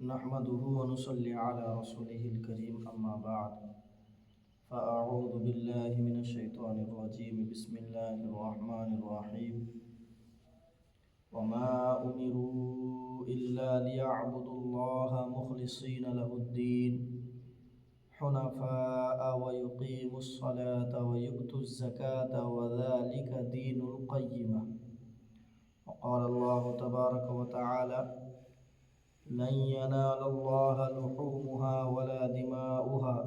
نحمده ونصلي على رسوله الكريم أما بعد فأعوذ بالله من الشيطان الرجيم بسم الله الرحمن الرحيم وما أمروا إلا ليعبدوا الله مخلصين له الدين حنفاء ويقيموا الصلاة ويؤتوا الزكاة وذلك دين القيمة وقال الله تبارك وتعالى لن ينال الله لحومها ولا دماؤها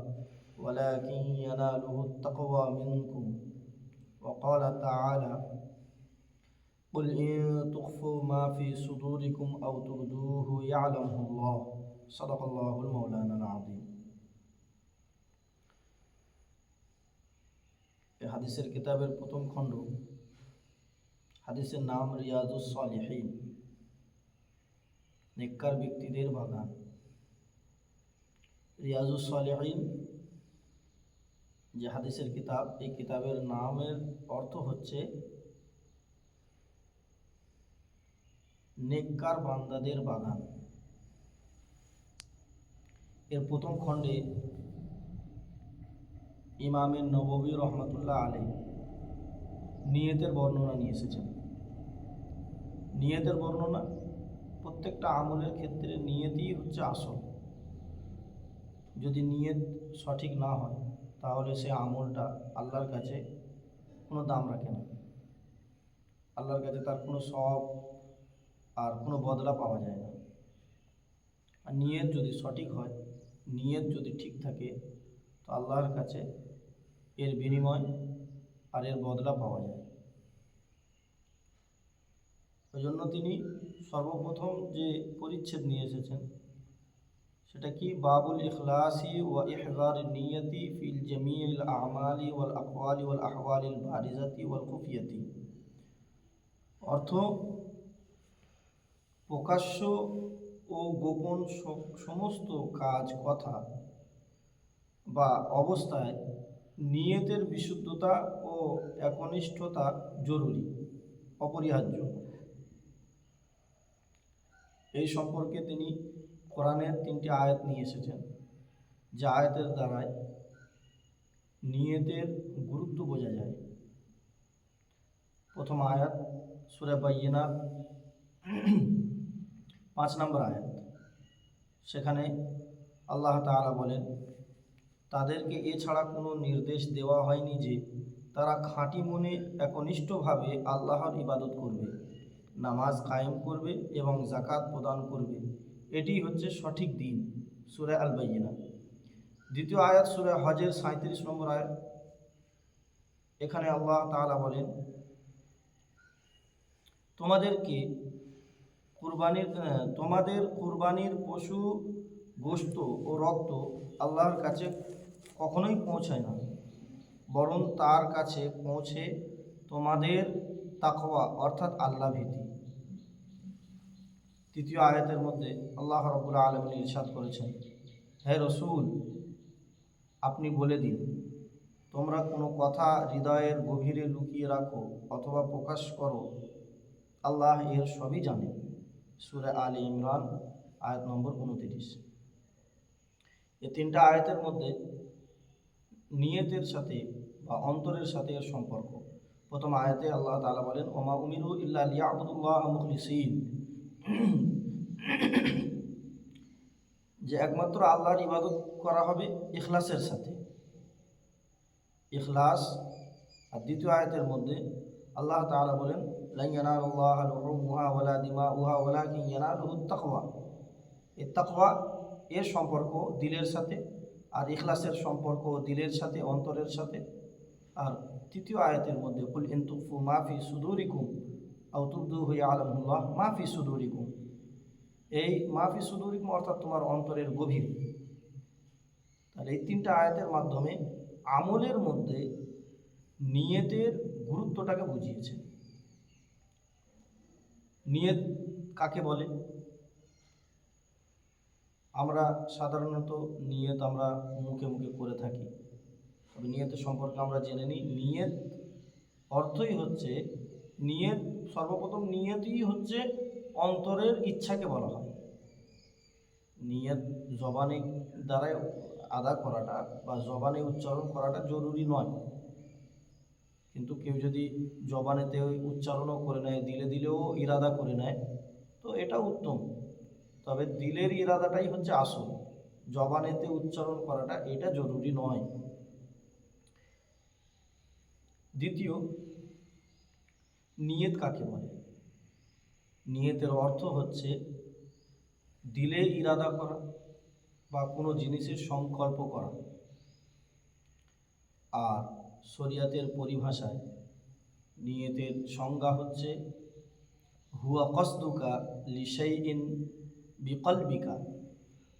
ولكن يناله التقوى منكم وقال تعالى قل إن تخفوا ما في صدوركم أو تبدوه يعلمه الله صدق الله المولانا العظيم হাদিসের কিতাবের প্রথম খণ্ড হাদিসের নাম রিয়াজুস সালিহিন নেককার ব্যক্তিদের বাগান। রিয়াজুস সালিহিন যে হাদিসের কিতাব, এই কিতাবের নামের অর্থ হচ্ছে নেককার বান্দাদের বাগান। এর প্রথম খণ্ডে ইমাম নববী রহমতুল্লাহ আলাইহি নিয়তের বর্ণনা নিয়ে এসেছেন। নিয়তের বর্ণনা, প্রত্যেকটা আমলের ক্ষেত্রে নিয়তই হচ্ছে আসল। যদি নিয়ত সঠিক না হয় তাহলে সে আমলটা আল্লাহর কাছে কোনো দাম রাখে না, আল্লাহর কাছে তার কোনো সওয়াব আর কোনো বদলা পাওয়া যায় না। আর নিয়ত যদি সঠিক হয়, নিয়ত যদি ঠিক থাকে, তো আল্লাহর কাছে এর বিনিময় আর এর বদলা পাওয়া যায়। ওই জন্য তিনি সর্বপ্রথম যে পরিচ্ছেদ নিয়ে এসেছেন সেটা কি, বাবুল ইখলাসি ওয়া ইহজার নিয়তি ফিল জামিল আমালি ওয়াল আকওয়ালি ওয়াল আহওয়ালিল বারিজাতি ওয়াল খুফিয়াতি। অর্থ, প্রকাশ্য ও গোপন সমস্ত কাজ, কথা বা অবস্থায় নিয়তের বিশুদ্ধতা ও একনিষ্ঠতা জরুরি, অপরিহার্য। এই সম্পর্কে তিনি কোরআনের 3টি আয়াত নিয়ে এসেছেন, যে আয়াতের দ্বারায় নিয়তের গুরুত্ব বোঝা যায়। প্রথম আয়াত সূরা বাইয়িনার 5 নম্বর আয়াত। সেখানে আল্লাহ তাআলা বলেন, তাদেরকে এছাড়া কোনো নির্দেশ দেওয়া হয়নি যে তারা খাঁটি মনে একনিষ্ঠভাবে আল্লাহর ইবাদত করবে, নামাজ কায়েম করবে এবং যাকাত প্রদান করবে। এটি হচ্ছে সঠিক দিন। সূরা আল বাইয়িনা। দ্বিতীয় আয়াত সূরা হজের 37 নম্বর আয়াত। এখানে আল্লাহ তাআলা বলেন, তোমাদের কুরবানির পশু গোশত ও রক্ত আল্লাহর কাছে কখনোই পৌঁছায় না, বরং তার কাছে পৌঁছে তোমাদের তাকওয়া অর্থাৎ আল্লাহ ভীতি। তৃতীয় আয়াতের মধ্যে আল্লাহ রাব্বুল আলামিন ইরশাদ করেছেন, হে রাসূল, আপনি বলে দিন, তোমরা কোনো কথা হৃদয়ের গভীরে লুকিয়ে রাখো অথবা প্রকাশ করো, আল্লাহ এর সবই জানেন। সূরা আলে ইমরান আয়াত নম্বর 29। এই 3টা আয়াতের মধ্যে নিয়তের সাথে বা অন্তরের সাথে এর সম্পর্ক। প্রথম আয়াতে আল্লাহ তাআলা বলেন, ওমা উমিরু ইল্লা লিয়াবুদুল্লাহ মুখলিসিন, যে একমাত্র আল্লাহর ইবাদত করা হবে ইখলাসের সাথে, ইখলাস। আর দ্বিতীয় আয়াতের মধ্যে আল্লাহ তাআলা বলেন, লা ইয়ানালুল্লাহা লুহুমুহা ওয়ালা দিমাউহা ওয়ালাকিন ইয়ানালুহুত তাকওয়া। এই তাকওয়া এর সম্পর্ক দিলের সাথে, আর ইখলাসের সম্পর্ক দিলের সাথে, অন্তরের সাথে। আর তৃতীয় আয়াতের মধ্যে কুল ইন তুখফু মা ফি সুদুরিকুম আও তুবদুহু ইয়ালামুল্লাহ মা ফি সুদুরিকুম। এই মা ফি সুদুরিকুম অর্থাৎ তোমার অন্তরের গভীর। তাহলে এই 3টা আয়াতের মাধ্যমে আমলের মধ্যে নিয়তের গুরুত্বটাকে বুঝিয়েছে। নিয়ত কাকে বলে? আমরা সাধারণত নিয়ত আমরা মুখে মুখে করে থাকি, তবে নিয়তের সম্পর্কে আমরা জেনে নিই। নিয়ত অর্থই হচ্ছে, সর্বপ্রথম নিয়তই হচ্ছে অন্তরের ইচ্ছাকে বলা হয়। নিয়ত জবানে দ্বারাই আদা করাটা বা জবানে উচ্চারণ করাটা জরুরি নয়, কিন্তু কেউ যদি জবানেতে উচ্চারণও করে নেয়, দিলেও ইরাদা করে নেয়, তো এটা উত্তম। তবে দিলের ইরাদাটাই হচ্ছে আসল, জবানেতে উচ্চারণ করাটা এটা জরুরি নয়। দ্বিতীয়, নিয়ত কাকে বলে? নিয়তের অর্থ হচ্ছে দিলে ইরাদা করা বা কোনো জিনিসের সংকল্প করা। আর শরিয়াতের পরিভাষায় নিয়তের সংজ্ঞা হচ্ছে হুয়া কসদুকা লিশাইইন বিকলবিকা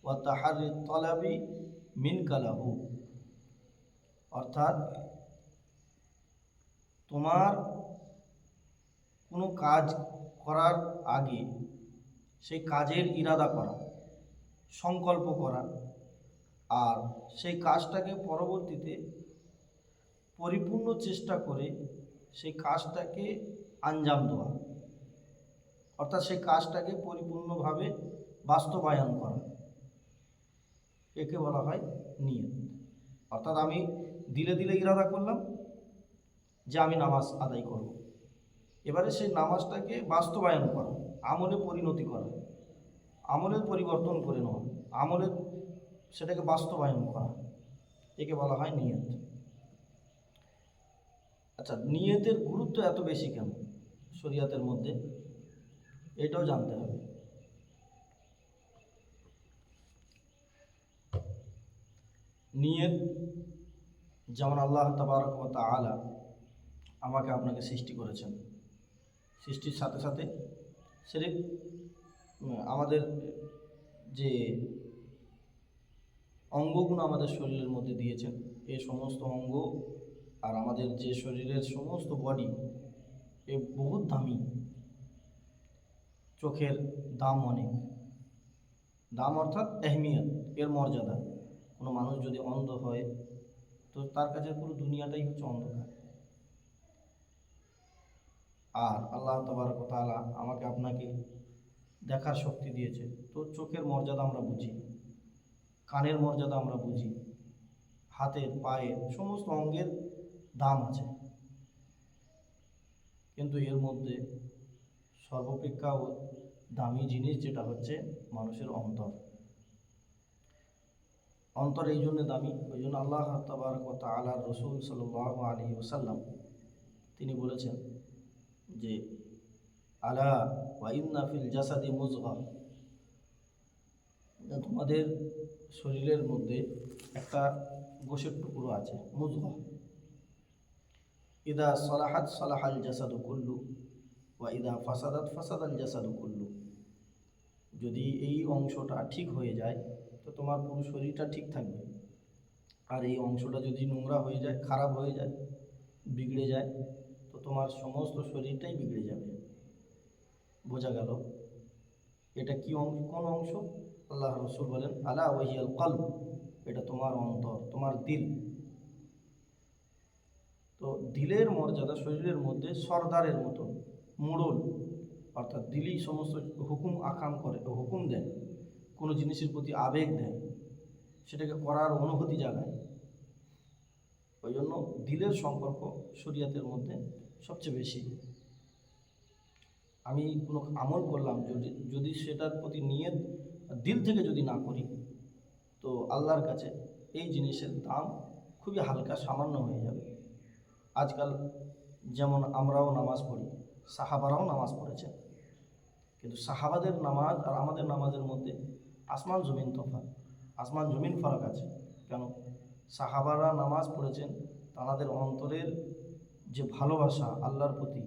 ওয়া তাহাররি তলাবি মিনকা লাহু। অর্থাৎ তোমার কোনো কাজ করার আগে সেই কাজের ইরাদা করা, সংকল্প করা, আর সেই কাজটাকে পরবর্তীতে পরিপূর্ণ চেষ্টা করে সেই কাজটাকে আঞ্জাম দেওয়া, অর্থাৎ সেই কাজটাকে পরিপূর্ণভাবে বাস্তবায়ন করা, একে বলা হয় নিয়ত। অর্থাৎ আমি দিলে ইরাদা করলাম যে আমি নামাজ আদায় করব, এবারে সেই নামাজটাকে বাস্তবায়ন করা, আমলে পরিণতি করা, আমলের পরিবর্তন করে নেওয়া, আমলের সেটাকে বাস্তবায়ন করা, একে বলা হয় নিয়ত। আচ্ছা, নিয়তের গুরুত্ব এত বেশি কেন শরিয়াতের মধ্যে, এটাও জানতে হবে। নিয়ত যেমন আল্লাহ তাবারক ওয়া তাআলা আমাকে আপনাকে সৃষ্টি করেছেন, সৃষ্টির সাথে সাথে সিরিফ আমাদের যে অঙ্গগুলো আমাদের শরীরের মধ্যে দিয়েছেন, এই সমস্ত অঙ্গ আর আমাদের যে শরীরের সমস্ত বডি এ বহুত দামি। চোখের দাম অনেক, দাম অর্থাৎ এহমিয়ত, এর মর্যাদা। কোনো মানুষ যদি অন্ধ হয় তো তার কাছে পুরো দুনিয়াটাই হচ্ছে অন্ধকার। আর আল্লাহ তাবারক ওয়া তাআলা আমাকে আপনাকে দেখার শক্তি দিয়েছে, তো চোখের মর্যাদা আমরা বুঝি, কানের মর্যাদা আমরা বুঝি, হাতের পায়ের সমস্ত অঙ্গের দাম আছে। কিন্তু এর মধ্যে সর্বাপেক্ষা দামি জিনিস যেটা হচ্ছে মানুষের অন্তর। অন্তর এই জন্য দামি, ওই জন্য আল্লাহ তাবারক ওয়া তাআলার রাসূল সাল্লাল্লাহু আলাইহি ওয়াসাল্লাম তিনি বলেছেন যে আলা ওয়া ইন্না ফিল জাসাদি মুযগা, তোমাদের শরীরের মধ্যে একটা গোশের টুকরো আছে, মুযগা। ইদা সালাহাত সালাহাল জাসাদু কুল্লু ওয়া ইদা ফাসাদাত ফাসাদাল জাসাদু কুল্লু। যদি এই অংশটা ঠিক হয়ে যায় তো তোমার পুরো শরীরটা ঠিক থাকবে, আর এই অংশটা যদি নোংরা হয়ে যায়, খারাপ হয়ে যায়, বিগড়ে যায়, তো তোমার সমস্ত শরীরটাই বিগড়ে যাবে। বোঝা গেল এটা কি অংশ, কোন অংশ? আল্লাহ রাসূল বলেন আলা ওয়াহিয়াল কলব, এটা তোমার অন্তর, তোমার দিল। তো দিলের মর্যাদা শরীরের মধ্যে সর্দারের মতো, মোড়ল, অর্থাৎ দিলই সমস্ত হুকুম আকাম করে, হুকুম দেয়, কোনো জিনিসের প্রতি আবেগ দেয়, সেটাকে করার অনুভূতি জাগায়। ওই জন্য দিলের সম্পর্ক শরিয়াতের মধ্যে সবচেয়ে বেশি। আমি কোনো আমল করলাম, যদি সেটার প্রতি নিয়ত দিল থেকে যদি না করি, তো আল্লাহর কাছে এই জিনিসের দাম খুবই হালকা, সামান্য হয়ে যাবে। আজকাল যেমন আমরাও নামাজ পড়ি, সাহাবারাও নামাজ পড়েছেন, কিন্তু সাহাবাদের নামাজ আর আমাদের নামাজের মধ্যে আসমান জমিন তফাৎ, আসমান জমিন ফারাক আছে। কেন? সাহাবারা নামাজ পড়েছেন, তাদের অন্তরের যে ভালোবাসা আল্লাহর প্রতি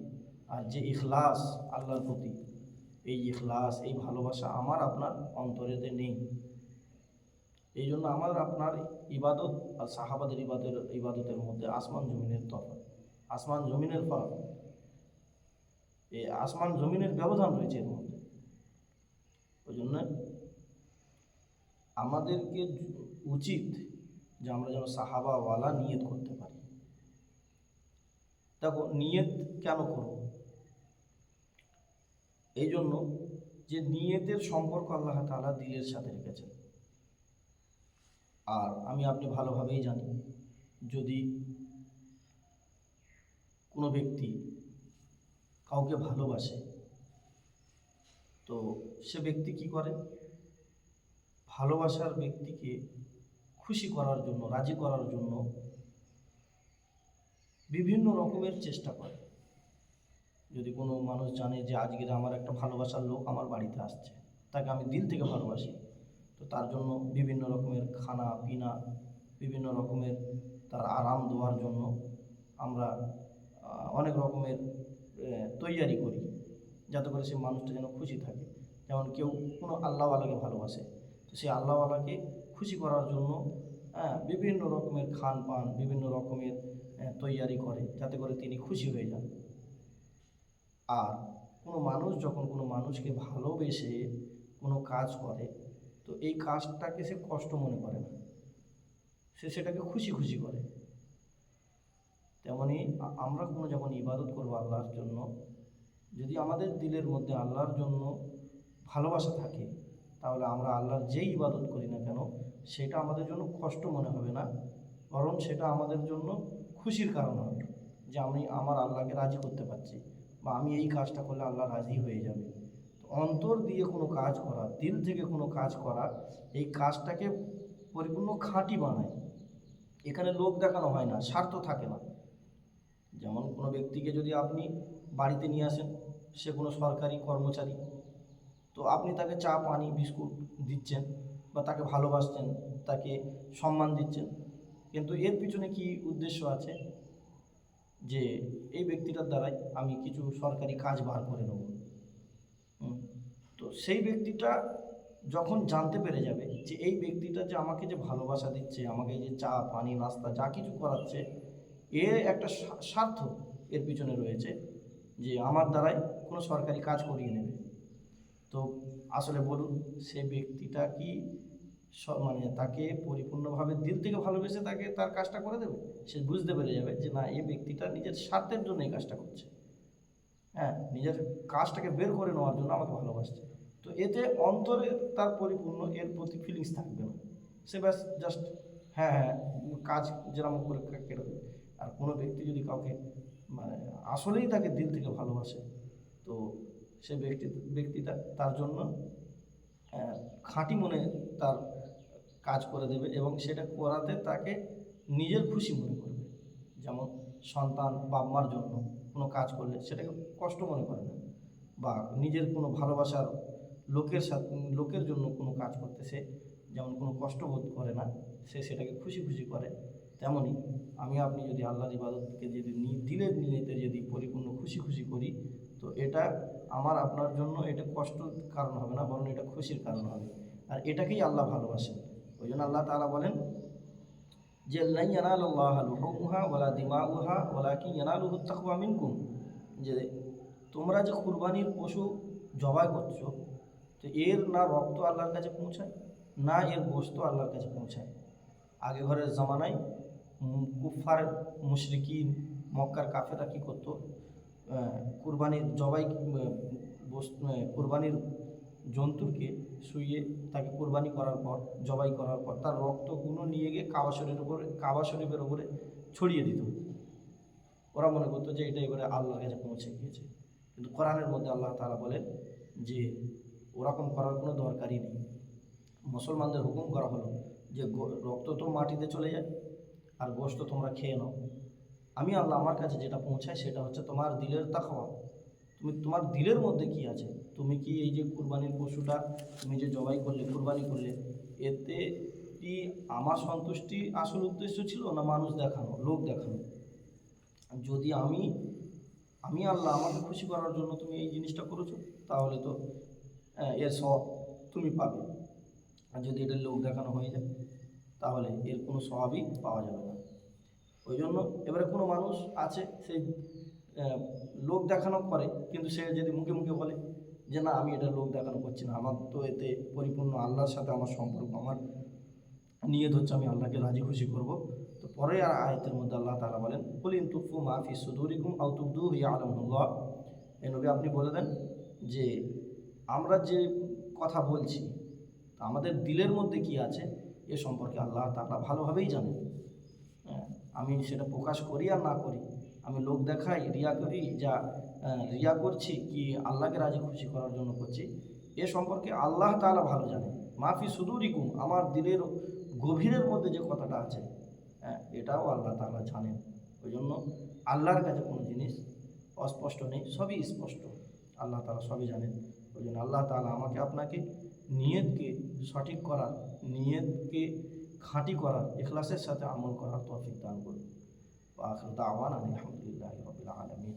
আর যে ইখলাস আল্লাহর প্রতি, এই ইখলাস, এই ভালোবাসা আমার আপনার অন্তরেতে নেই। এই জন্য আমার আপনার ইবাদত আর সাহাবাদের ইবাদতের মধ্যে আসমান জমিনের তফাৎ, আসমান জমিনের ফারাক, এই আসমান জমিনের ব্যবধান রয়েছে এর মধ্যে। ওই জন্য আমাদেরকে উচিত যে আমরা যেন সাহাবাওয়ালা নিয়ত করতে পারি। দেখো, নিয়ত কেন করব? এই জন্য যে নিয়তের সম্পর্ক আল্লাহ তাআলা দিলের সাথে রেখেছেন। আর আমি আপনি ভালোভাবেই জানি, যদি কোনো ব্যক্তি কাউকে ভালোবাসে, তো সে ব্যক্তি কি করে, ভালোবাসার ব্যক্তিকে খুশি করার জন্য, রাজি করার জন্য বিভিন্ন রকমের চেষ্টা করে। যদি কোনো মানুষ জানে যে আজকের আমার একটা ভালোবাসার লোক আমার বাড়িতে আসছে, তাকে আমি দিল থেকে ভালোবাসি, তো তার জন্য বিভিন্ন রকমের খানা পিনা, বিভিন্ন রকমের তার আরাম দেওয়ার জন্য আমরা অনেক রকমের তৈয়ারি করি, যাতে করে সেই মানুষটা যেন খুশি থাকে। যেমন কেউ কোনো আল্লাহওয়ালাকে ভালোবাসে, তো সেই আল্লাহওয়ালাকে খুশি করার জন্য বিভিন্ন রকমের খান পান, বিভিন্ন রকমের তৈয়ারি করে, যাতে করে তিনি খুশি হয়ে যান। আর কোনো মানুষ যখন কোনো মানুষকে ভালোবেসে কোনো কাজ করে, তো এই কাজটাকে সে কষ্ট মনে করে না, সে সেটাকে খুশি খুশি করে। তেমনি আমরা কোনো যখন ইবাদত করবো আল্লাহর জন্য, যদি আমাদের দিলের মধ্যে আল্লাহর জন্য ভালোবাসা থাকে, তাহলে আমরা আল্লাহর যেই ইবাদত করি না কেন সেটা আমাদের জন্য কষ্ট মনে হবে না, বরং সেটা আমাদের জন্য খুশির কারণ হবে, যে আমি আমার আল্লাহকে রাজি করতে পারছি, বা আমি এই কাজটা করলে আল্লাহ রাজি হয়ে যাবে। তো অন্তর দিয়ে কোনো কাজ করা, দিল থেকে কোনো কাজ করা, এই কাজটাকে পরিপূর্ণ খাঁটি বানায়। এখানে লোক দেখানো হয় না, স্বার্থ থাকে না। যেমন কোনো ব্যক্তিকে যদি আপনি বাড়িতে নিয়ে আসেন, সে কোনো সরকারি কর্মচারী, তো আপনি তাকে চা পানি বিস্কুট দিচ্ছেন, বা তাকে ভালোবাসছেন, তাকে সম্মান দিচ্ছেন, কিন্তু এর পিছনে কি উদ্দেশ্য আছে, যে এই ব্যক্তিটার দ্বারাই আমি কিছু সরকারি কাজ বার করে নেব। তো সেই ব্যক্তিটা যখন জানতে পেরে যাবে যে এই ব্যক্তিটা যে আমাকে যে ভালোবাসা দিচ্ছে, আমাকে যে চা পানি নাস্তা যা কিছু করাচ্ছে, এর একটা স্বার্থ এর পিছনে রয়েছে, যে আমার দ্বারাই কোনো সরকারি কাজ করিয়ে নেবে। তো আসলে বলুন, সে ব্যক্তিটা কি মানে তাকে পরিপূর্ণভাবে দিল থেকে ভালোবেসে তাকে তার কাজটা করে দেবে? সে বুঝতে পেরে যাবে যে না, এই ব্যক্তিটা নিজের স্বার্থের জন্য এই কাজটা করছে, নিজের কাজটাকে বের করে নেওয়ার জন্য আমাকে ভালোবাসছে। তো এতে অন্তরে তার পরিপূর্ণ এর প্রতি ফিলিংস থাকবে না, সে ব্যাস জাস্ট হ্যাঁ কাজ যেরকম করে কেটে দেবে। আর কোনো ব্যক্তি যদি কাউকে মানে আসলেই তাকে দিল থেকে ভালোবাসে, তো সে ব্যক্তিটা তার জন্য খাঁটি মনে তার কাজ করে দেবে, এবং সেটা করাতে তাকে নিজের খুশি মনে করবে। যেমন সন্তান বাপ মার জন্য কোনো কাজ করলে সেটাকে কষ্ট মনে করে না, বা নিজের কোনো ভালোবাসার লোকের জন্য কোনো কাজ করতেছে যেমন কোনো কষ্ট বোধ করে না, সে সেটাকে খুশি খুশি করে। তেমনি আমি আপনি যদি আল্লাহর ইবাদতকে যদি দিলের নিয়েতে যদি পরিপূর্ণ খুশি খুশি করি, তো এটা আমার আপনার জন্য এটা কষ্টের কারণ হবে না, বরং এটা খুশির কারণ হবে। আর এটাকেই আল্লাহ ভালোবাসেন। ওই জন্য আল্লাহ তাআলা বলেন যে লা ইয়ানালুল্লাহা লুহুমুহা ওয়ালা দিমাউহা ওয়ালাকিন ইয়ানালুহুত তাকওয়া মিনকুম, যে তোমরা যে কুরবানির পশু জবাই করছো, তো এর না রক্ত আল্লাহর কাছে পৌঁছায়, না এর গোশত আল্লাহর কাছে পৌঁছায়। আগে ঘরের জামানায় কুফার মুশরিকিন মক্কার কাফেররা কী করতো, কুরবানির কুরবানির জন্তুকে শুইয়ে তাকে কুরবানি করার পর, জবাই করার পর তার রক্তগুলো নিয়ে গিয়ে কাবা শরীফের উপরে ছড়িয়ে দিত। ওরা মনে করতো যে এটা এবারে আল্লাহর কাছে পৌঁছে গিয়েছে। কিন্তু কোরআনের মধ্যে আল্লাহ তাআলা বলেন যে ওরকম করার কোনো দরকারই নেই। মুসলমানদের হুকুম করা হলো যে রক্ত তো মাটিতে চলে যায়, আর গোশত তোমরা খেয়ে নাও। আমি আল্লাহ আমার কাছে যেটা পৌঁছায় সেটা হচ্ছে তোমার দিলের তাকওয়া। তোমার দিলের মধ্যে কি আছে, তুমি কি এই যে কুরবানির পশুটা তুমি যে জবাই করলে, কুরবানি করলে, এতে কি আমার সন্তুষ্টি আসল উদ্দেশ্য ছিল, না মানুষ দেখানো, লোক দেখানো? যদি আমি আল্লাহ আমাকে খুশি করার জন্য তুমি এই জিনিসটা করেছো, তাহলে তো এর সওয়াব তুমি পাবে। আর যদি এটা লোক দেখানো হয়ে যায়, তাহলে এর কোনো সওয়াবই পাওয়া যাবে না। ওই জন্য এবারে কোনো মানুষ আছে, সে লোক দেখানো করে, কিন্তু সে যদি মুখে মুখে বলে যে না আমি এটা লোক দেখানো করছি না, আমার তো এতে পরিপূর্ণ আল্লাহর সাথে আমার সম্পর্ক, আমার নিয়ত হচ্ছে আমি আল্লাহকে রাজি খুশি করব। তো পরে আর আয়াতের মধ্যে আল্লাহ তাআলা বলেন কুল ইন তুখফু মা ফি সুদুরিকুম আও তুবদুহু ইয়ালামুল্লাহ, এই নবী আপনি বলে দেন যে আমরা যে কথা বলছি আমাদের দিলের মধ্যে কি আছে এ সম্পর্কে আল্লাহ তাআলা ভালোভাবেই জানেন। হ্যাঁ, আমি সেটা প্রকাশ করি আর না করি, আমি লোক দেখাই রিয়া করি, রিয়া করছি কি আল্লাহকে রাজি খুশি করার জন্য করছি, এ সম্পর্কে আল্লাহ তাআলা ভালো জানেন। মাফি সুদুরিকুম, আমার দিলের গভীরের মধ্যে যে কথাটা আছে, হ্যাঁ, এটাও আল্লাহ তাআলা জানেন। ওই জন্য আল্লাহর কাছে কোনো জিনিস অস্পষ্ট নেই, সবই স্পষ্ট, আল্লাহ তাআলা সবই জানেন। ওই জন্য আল্লাহ তাআলা আমাকে আপনাকে নিয়তকে সঠিক করার, নিয়তকে খাঁটি করার, ইখলাসের সাথে আমল করার তৌফিক দান করুন। ওয়া আখিরু দাওয়ানা আলহামদুলিল্লাহি রাব্বিল আলামিন।